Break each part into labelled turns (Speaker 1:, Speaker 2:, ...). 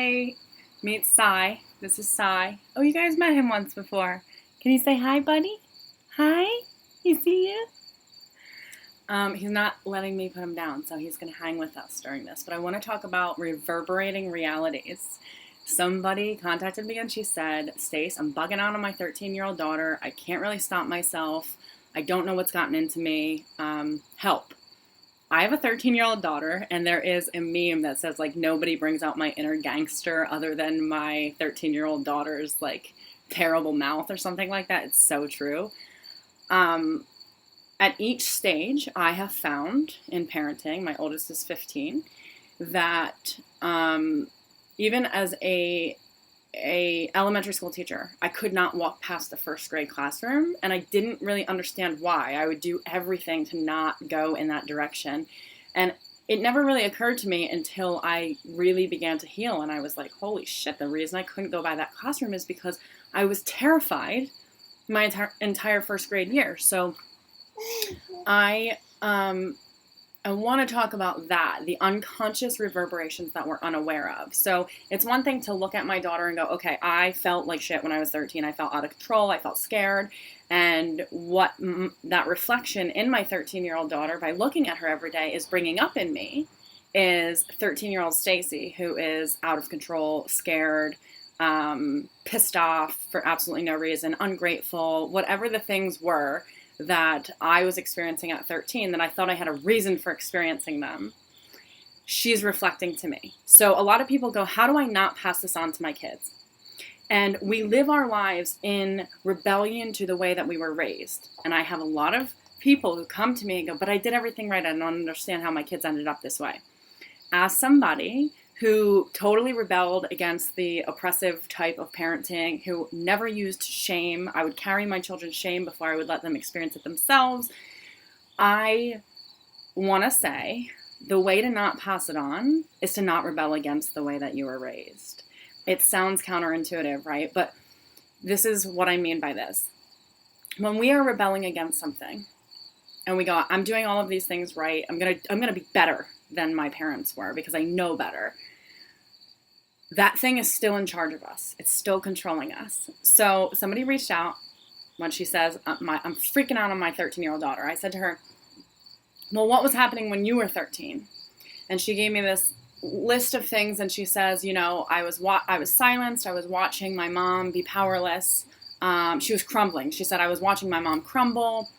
Speaker 1: Hi. Meet Sai. This is Sai. Oh, you guys met him once before. Can you say hi, buddy? Hi. You see you? He's not letting me put him down, so he's going to hang with us during this. But I want to talk about reverberating realities. Somebody contacted me and she said, Stace, I'm bugging out on my 13-year-old daughter. I can't really stop myself. I don't know what's gotten into me. Help. I have a 13-year-old daughter, and there is a meme that says, like, nobody brings out my inner gangster other than my 13-year-old daughter's, like, terrible mouth or something like that. It's so true. At each stage, I have found in parenting, my oldest is 15, that even as a elementary school teacher, I could not walk past the first grade classroom, and I didn't really understand why. I would do everything to not go in that direction, and it never really occurred to me until I really began to heal, and I was like, holy shit, the reason I couldn't go by that classroom is because I was terrified my entire first grade year. So I want to talk about that, the unconscious reverberations that we're unaware of. So it's one thing to look at my daughter and go, okay, I felt like shit when I was 13. I felt out of control. I felt scared. And what that reflection in my 13-year-old daughter, by looking at her every day, is bringing up in me is 13-year-old Stacy, who is out of control, scared, pissed off for absolutely no reason, ungrateful, whatever the things were that I was experiencing at 13 that I thought I had a reason for experiencing them, she's reflecting to me. So a lot of people go, how do I not pass this on to my kids? And we live our lives in rebellion to the way that we were raised. And I have a lot of people who come to me and go, but I did everything right. I don't understand how my kids ended up this way. As somebody who totally rebelled against the oppressive type of parenting, who never used shame. I would carry my children's shame before I would let them experience it themselves. I want to say the way to not pass it on is to not rebel against the way that you were raised. It sounds counterintuitive, right? But this is what I mean by this. When we are rebelling against something and we go, I'm doing all of these things right, I'm gonna be better than my parents were because I know better. That thing is still in charge of us. It's still controlling us. So somebody reached out when she says, I'm freaking out on my 13-year-old daughter. I said to her, well, what was happening when you were 13? And she gave me this list of things, and she says, you know, I was silenced. I was watching my mom be powerless. She was crumbling. She said, I was watching my mom crumble.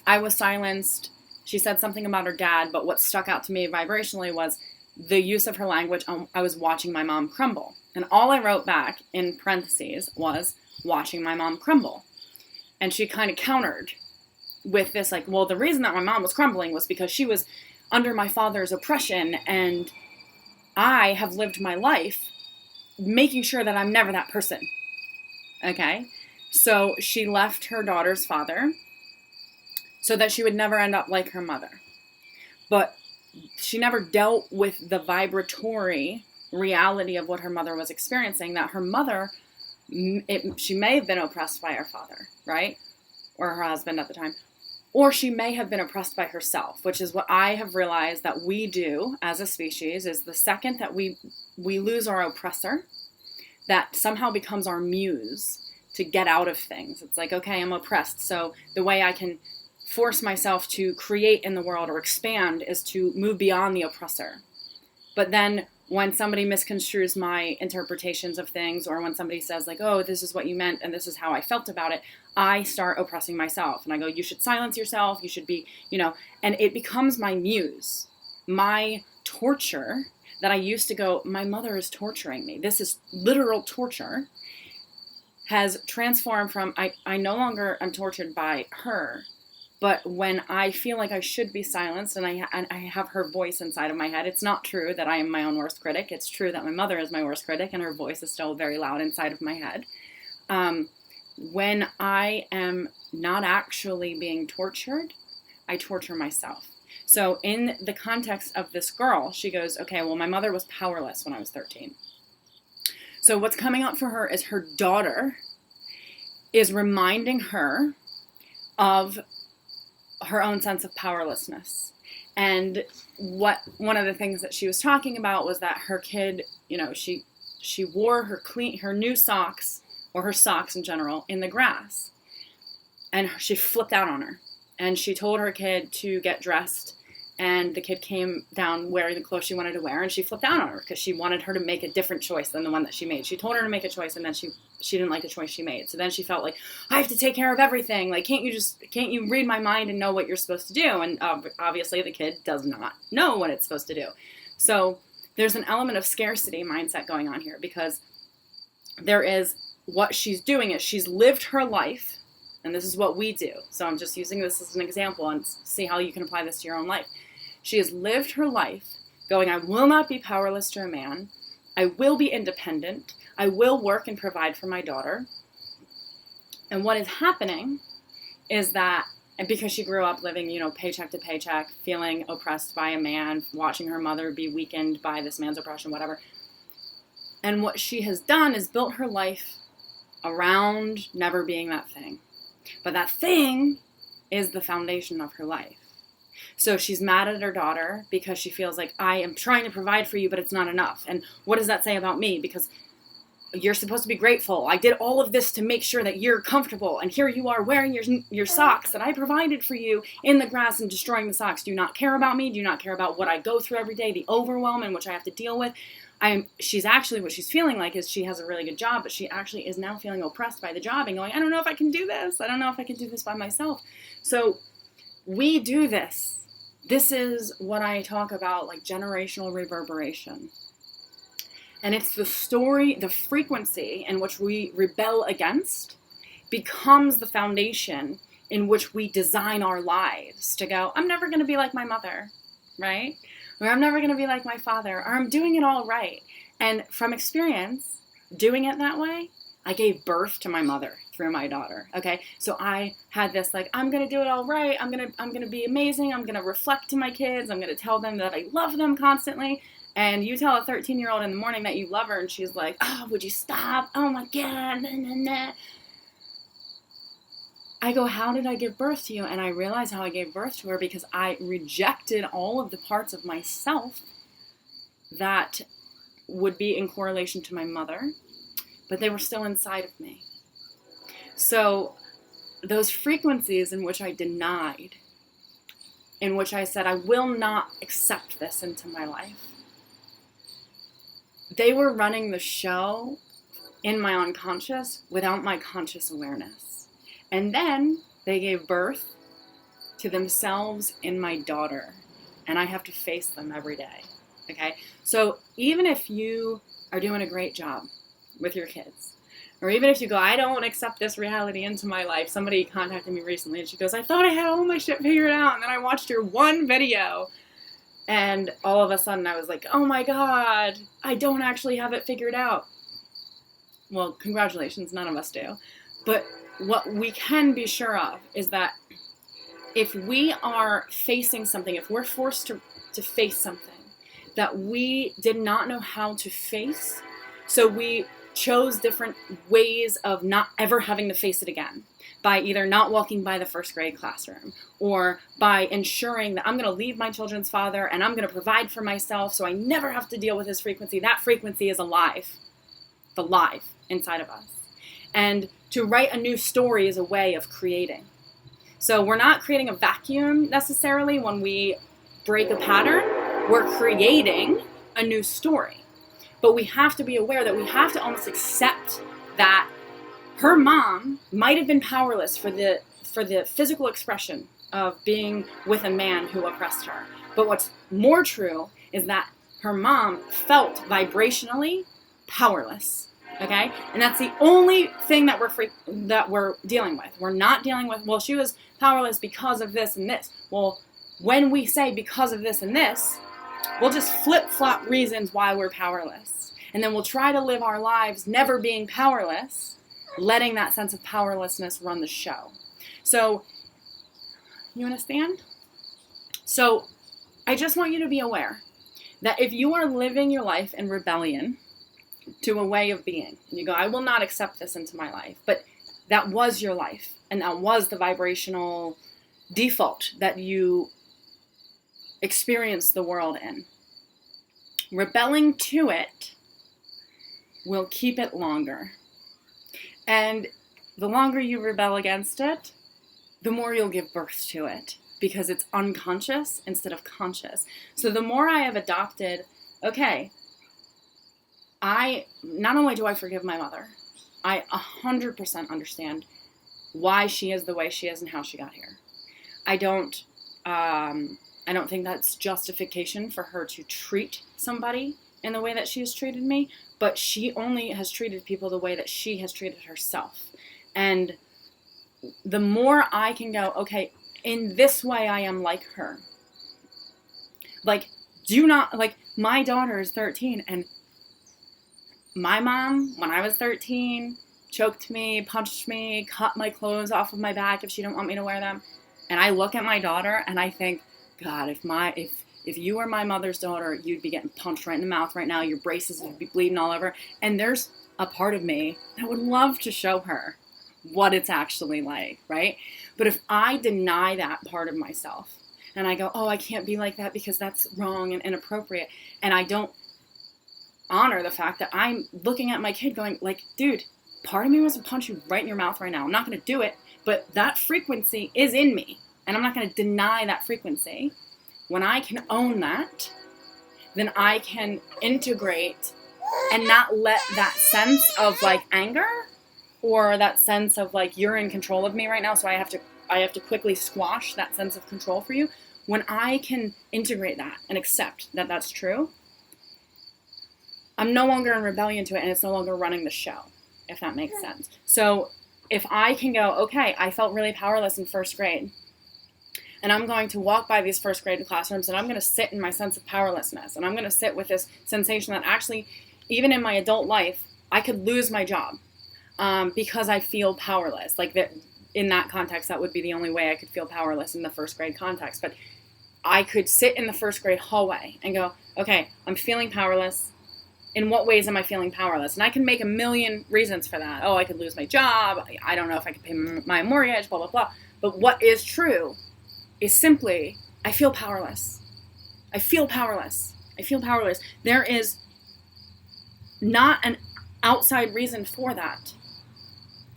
Speaker 1: I was silenced. She said something about her dad, but what stuck out to me vibrationally was the use of her language. I was watching my mom crumble. And all I wrote back in parentheses was watching my mom crumble. And she kind of countered with this, like, well, the reason that my mom was crumbling was because she was under my father's oppression, and I have lived my life making sure that I'm never that person. Okay? So she left her daughter's father so that she would never end up like her mother. But she never dealt with the vibratory reality of what her mother was experiencing, that her mother, she may have been oppressed by her father, right? Or her husband at the time. Or she may have been oppressed by herself, which is what I have realized that we do as a species, is the second that we lose our oppressor, that somehow becomes our muse to get out of things. It's like, okay, I'm oppressed, so the way I can force myself to create in the world or expand is to move beyond the oppressor. But then when somebody misconstrues my interpretations of things, or when somebody says like, oh, this is what you meant and this is how I felt about it, I start oppressing myself. And I go, you should silence yourself. You should be, and it becomes my muse, my torture that I used to go, my mother is torturing me. This is literal torture, has transformed from, I no longer am tortured by her. But when I feel like I should be silenced and I have her voice inside of my head, it's not true that I am my own worst critic. It's true that my mother is my worst critic and her voice is still very loud inside of my head. When I am not actually being tortured, I torture myself. So in the context of this girl, she goes, okay, well, my mother was powerless when I was 13. So what's coming up for her is her daughter is reminding her of her own sense of powerlessness. And one of the things that she was talking about was that her kid, she she wore her new socks, or her socks in general, in the grass. And she flipped out on her. And she told her kid to get dressed. And the kid came down wearing the clothes she wanted to wear. And she flipped out on her because she wanted her to make a different choice than the one that she made. She told her to make a choice, and then she didn't like the choice she made. So then she felt like, I have to take care of everything. Like, can't you read my mind and know what you're supposed to do? And obviously the kid does not know what it's supposed to do. So there's an element of scarcity mindset going on here, because there is, what she's doing is she's lived her life, and this is what we do. So I'm just using this as an example and see how you can apply this to your own life. She has lived her life going, I will not be powerless to a man. I will be independent. I will work and provide for my daughter. And what is happening is that, and because she grew up living, paycheck to paycheck, feeling oppressed by a man, watching her mother be weakened by this man's oppression, whatever. And what she has done is built her life around never being that thing. But that thing is the foundation of her life. So she's mad at her daughter because she feels like, I am trying to provide for you, but it's not enough. And what does that say about me? Because you're supposed to be grateful. I did all of this to make sure that you're comfortable. And here you are wearing your socks that I provided for you in the grass and destroying the socks. Do you not care about me? Do you not care about what I go through every day, the overwhelm in which I have to deal with? She's actually, what she's feeling like is she has a really good job, but she actually is now feeling oppressed by the job and going, I don't know if I can do this. I don't know if I can do this by myself. So we do this. This is what I talk about, like generational reverberation. And it's the story, the frequency in which we rebel against becomes the foundation in which we design our lives to go, I'm never going to be like my mother, right? Or I'm never going to be like my father, or I'm doing it all right. And from experience, doing it that way, I gave birth to my mother through my daughter, okay? So I had this, like, I'm going to do it all right. I'm going to be amazing. I'm going to reflect to my kids. I'm going to tell them that I love them constantly. And you tell a 13-year-old in the morning that you love her, and she's like, oh, would you stop? Oh, my God. Nah, nah, nah. I go, how did I give birth to you? And I realize how I gave birth to her because I rejected all of the parts of myself that would be in correlation to my mother, but they were still inside of me. So those frequencies in which I denied, in which I said, I will not accept this into my life, they were running the show in my unconscious without my conscious awareness. And then they gave birth to themselves in my daughter. And I have to face them every day. Okay? So even if you are doing a great job with your kids, or even if you go, I don't accept this reality into my life. Somebody contacted me recently and she goes, I thought I had all my shit figured out. And then I watched your one video. And all of a sudden I was like, oh my God, I don't actually have it figured out. Well, congratulations, none of us do. But what we can be sure of is that if we are facing something, if we're forced to face something that we did not know how to face, so we chose different ways of not ever having to face it again, by either not walking by the first grade classroom, or by ensuring that I'm going to leave my children's father and I'm going to provide for myself so I never have to deal with his frequency. That frequency is alive inside of us. And to write a new story is a way of creating. So we're not creating a vacuum necessarily when we break a pattern. We're creating a new story. But we have to be aware that we have to almost accept that her mom might have been powerless for the physical expression of being with a man who oppressed her. But what's more true is that her mom felt vibrationally powerless. Okay? And that's the only thing that we're dealing with. We're not dealing with, well, she was powerless because of this and this. Well, when we say because of this and this, we'll just flip-flop reasons why we're powerless. And then we'll try to live our lives never being powerless, letting that sense of powerlessness run the show. So, you understand? So, I just want you to be aware that if you are living your life in rebellion to a way of being, and you go, I will not accept this into my life, but that was your life, and that was the vibrational default that you experienced the world in. Rebelling to it will keep it longer. And the longer you rebel against it, the more you'll give birth to it, because it's unconscious instead of conscious. So the more I have adopted, okay, not only do I forgive my mother, I 100% understand why she is the way she is and how she got here. I don't think that's justification for her to treat somebody in the way that she has treated me, but she only has treated people the way that she has treated herself. And the more I can go, okay, in this way I am like her. Like, my daughter is 13, and my mom, when I was 13, choked me, punched me, cut my clothes off of my back if she didn't want me to wear them. And I look at my daughter and I think, God, if you were my mother's daughter, you'd be getting punched right in the mouth right now. Your braces would be bleeding all over. And there's a part of me that would love to show her what it's actually like, right? But if I deny that part of myself and I go, oh, I can't be like that because that's wrong and inappropriate, and I don't honor the fact that I'm looking at my kid going, like, dude, part of me wants to punch you right in your mouth right now. I'm not going to do it, but that frequency is in me, and I'm not going to deny that frequency. When I can own that, then I can integrate and not let that sense of like anger or that sense of like you're in control of me right now, so I have to quickly squash that sense of control for you. When I can integrate that and accept that that's true, I'm no longer in rebellion to it, and it's no longer running the show, if that makes sense. So if I can go, okay, I felt really powerless in first grade, and I'm going to walk by these first grade classrooms, and I'm going to sit in my sense of powerlessness, and I'm going to sit with this sensation that actually, even in my adult life, I could lose my job because I feel powerless. Like that, in that context, that would be the only way I could feel powerless in the first grade context. But I could sit in the first grade hallway and go, okay, I'm feeling powerless. In what ways am I feeling powerless? And I can make a million reasons for that. Oh, I could lose my job. I don't know if I could pay my mortgage, blah, blah, blah. But what is true is simply, I feel powerless. I feel powerless. I feel powerless. There is not an outside reason for that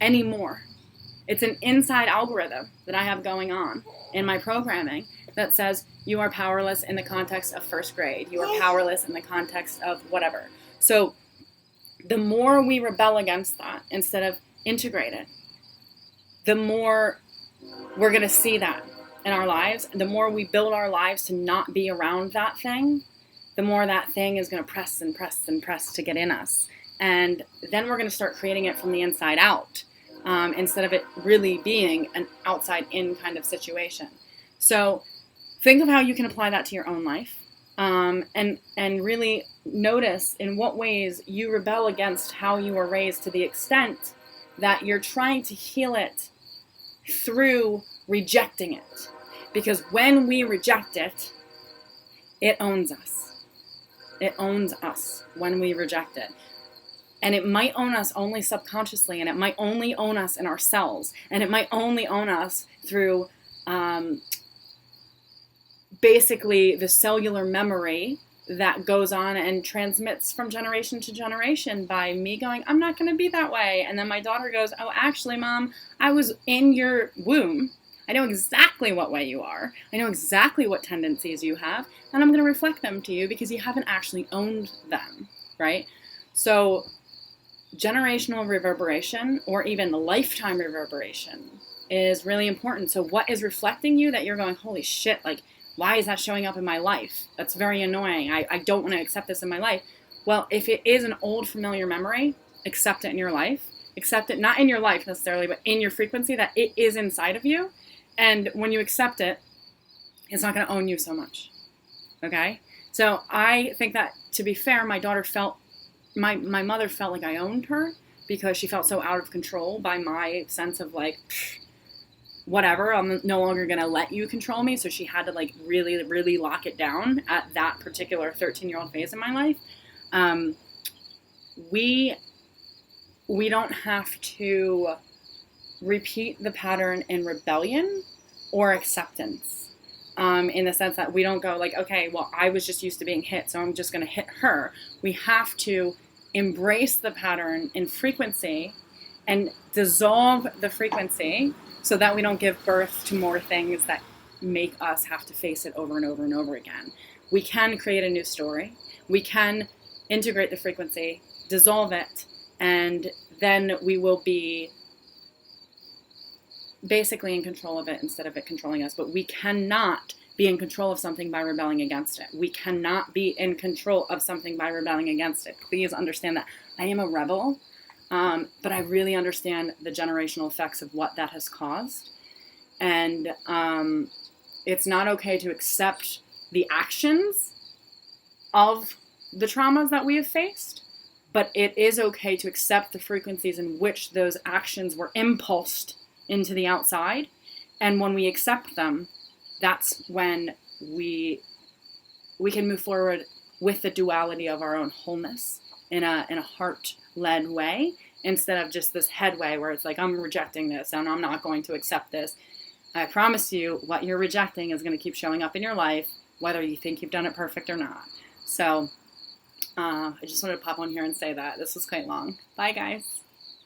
Speaker 1: anymore. It's an inside algorithm that I have going on in my programming that says you are powerless in the context of first grade. You are powerless in the context of whatever. So the more we rebel against that instead of integrate it, the more we're going to see that in our lives. The more we build our lives to not be around that thing, the more that thing is going to press and press and press to get in us. And then we're going to start creating it from the inside out instead of it really being an outside in kind of situation. So think of how you can apply that to your own life, and really notice in what ways you rebel against how you were raised to the extent that you're trying to heal it through rejecting it. Because when we reject it, it owns us. It owns us when we reject it. And it might own us only subconsciously, and it might only own us in our cells, and it might only own us through basically the cellular memory that goes on and transmits from generation to generation by me going, I'm not going to be that way. And then my daughter goes, oh, actually, Mom, I was in your womb. I know exactly what way you are. I know exactly what tendencies you have, and I'm going to reflect them to you because you haven't actually owned them, right? So generational reverberation, or even lifetime reverberation, is really important. So what is reflecting you that you're going, holy shit, like, why is that showing up in my life? That's very annoying. I don't want to accept this in my life. Well, if it is an old familiar memory, accept it in your life. Accept it, not in your life necessarily, but in your frequency, that it is inside of you. And when you accept it, it's not going to own you so much. Okay? So I think that, to be fair, my daughter felt, my mother felt like I owned her because she felt so out of control by my sense of like, whatever, I'm no longer going to let you control me. So she had to like really, really lock it down at that particular 13-year-old phase in my life. We don't have to repeat the pattern in rebellion or acceptance, in the sense that we don't go like, okay, well, I was just used to being hit, so I'm just going to hit her. We have to embrace the pattern in frequency and dissolve the frequency so that we don't give birth to more things that make us have to face it over and over and over again. We can create a new story. We can integrate the frequency, dissolve it, and then we will be basically in control of it instead of it controlling us. But we cannot be in control of something by rebelling against it. We cannot be in control of something by rebelling against it. Please understand that. I am a rebel, but I really understand the generational effects of what that has caused. And it's not okay to accept the actions of the traumas that we have faced, but it is okay to accept the frequencies in which those actions were impulsed into the outside. And when we accept them, that's when we can move forward with the duality of our own wholeness in a heart-led way, instead of just this head way where it's like, I'm rejecting this and I'm not going to accept this. I promise you, what you're rejecting is going to keep showing up in your life, whether you think you've done it perfect or not. So I just wanted to pop on here and say that. This was quite long. Bye, guys.